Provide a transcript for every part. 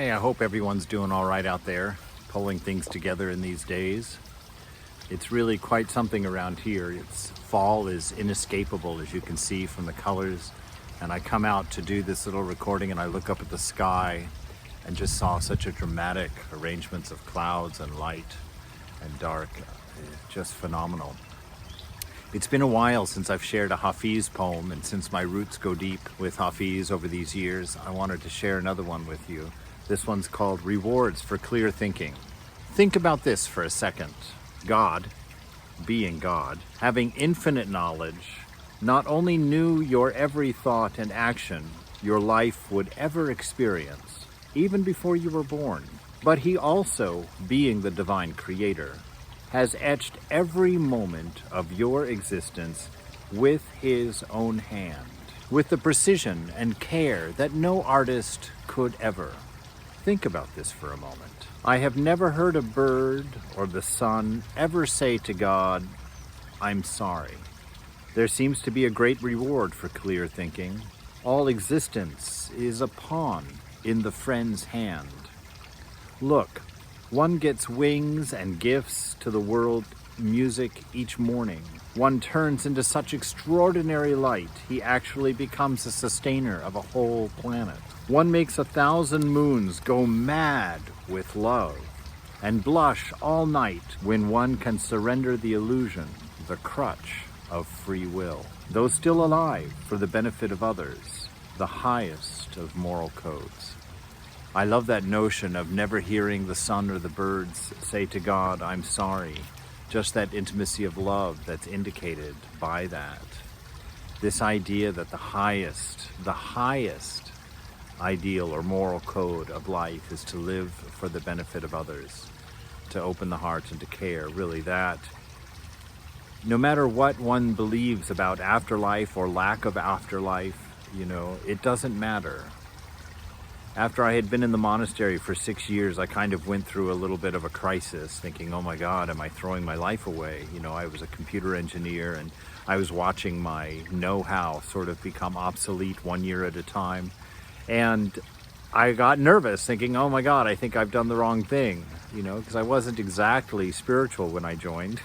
Hey, I hope everyone's doing all right out there, pulling things together in these days. It's really quite something around here. Fall is inescapable, as you can see from the colors. And I come out to do this little recording and I look up at the sky and just saw such a dramatic arrangements of clouds and light and dark. Just phenomenal. It's been a while since I've shared a Hafiz poem, and since my roots go deep with Hafiz over these years, I wanted to share another one with you. This one's called Rewards for Clear Thinking. Think about this for a second. God, being God, having infinite knowledge, not only knew your every thought and action your life would ever experience, even before you were born, but he also, being the divine creator, has etched every moment of your existence with his own hand, with the precision and care that no artist could ever. Think about this for a moment. I have never heard a bird or the sun ever say to God, "I'm sorry." There seems to be a great reward for clear thinking. All existence is a pawn in the friend's hand. Look, one gets wings and gifts to the world music each morning. One turns into such extraordinary light, he actually becomes a sustainer of a whole planet. One makes 1,000 moons go mad with love and blush all night when one can surrender the illusion, the crutch of free will. Though still alive for the benefit of others, the highest of moral codes. I love that notion of never hearing the sun or the birds say to God, "I'm sorry." Just that intimacy of love that's indicated by that. This idea that the highest ideal or moral code of life is to live for the benefit of others, to open the heart and to care, really that. No matter what one believes about afterlife or lack of afterlife, it doesn't matter. After I had been in the monastery for 6 years, I kind of went through a little bit of a crisis, thinking, oh my God, am I throwing my life away? I was a computer engineer and I was watching my know-how sort of become obsolete 1 year at a time. And I got nervous thinking, oh my God, I think I've done the wrong thing, because I wasn't exactly spiritual when I joined.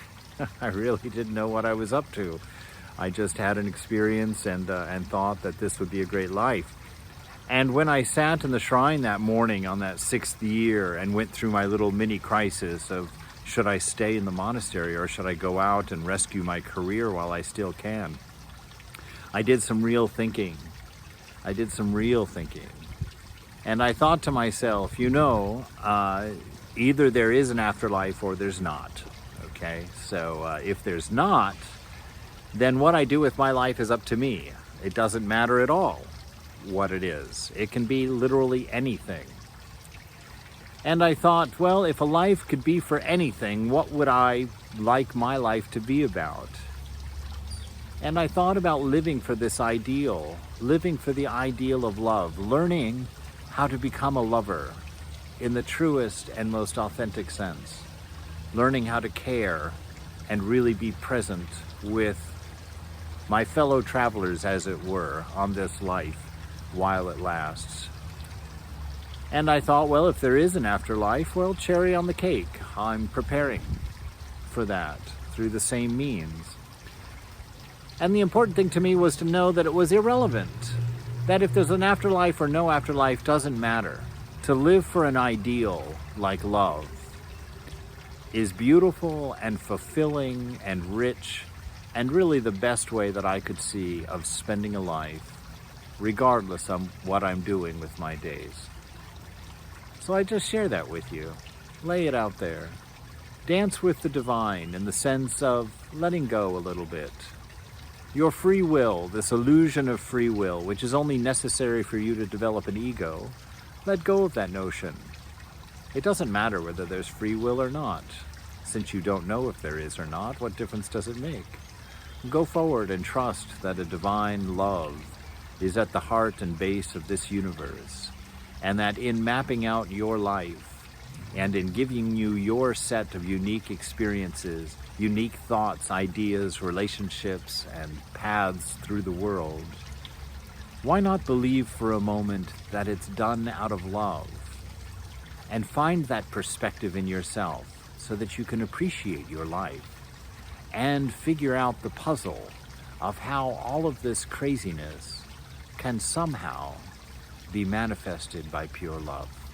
I really didn't know what I was up to. I just had an experience and thought that this would be a great life. And when I sat in the shrine that morning on that 6th year and went through my little mini crisis of should I stay in the monastery or should I go out and rescue my career while I still can, I did some real thinking. And I thought to myself, either there is an afterlife or there's not. Okay, so if there's not, then what I do with my life is up to me. It doesn't matter at all what it is. It can be literally anything. And I thought, well, if a life could be for anything, what would I like my life to be about? And I thought about living for this ideal, living for the ideal of love, learning how to become a lover in the truest and most authentic sense, learning how to care and really be present with my fellow travelers, as it were, on this life while it lasts. And I thought, well, if there is an afterlife, well, cherry on the cake. I'm preparing for that through the same means. And the important thing to me was to know that it was irrelevant, that if there's an afterlife or no afterlife doesn't matter. To live for an ideal like love is beautiful and fulfilling and rich and really the best way that I could see of spending a life, regardless of what I'm doing with my days. So I just share that with you. Lay it out there. Dance with the divine in the sense of letting go a little bit. Your free will, this illusion of free will, which is only necessary for you to develop an ego, let go of that notion. It doesn't matter whether there's free will or not. Since you don't know if there is or not, what difference does it make? Go forward and trust that a divine love is at the heart and base of this universe, and that in mapping out your life and in giving you your set of unique experiences, unique thoughts, ideas, relationships, and paths through the world, why not believe for a moment that it's done out of love and find that perspective in yourself so that you can appreciate your life and figure out the puzzle of how all of this craziness can somehow be manifested by pure love.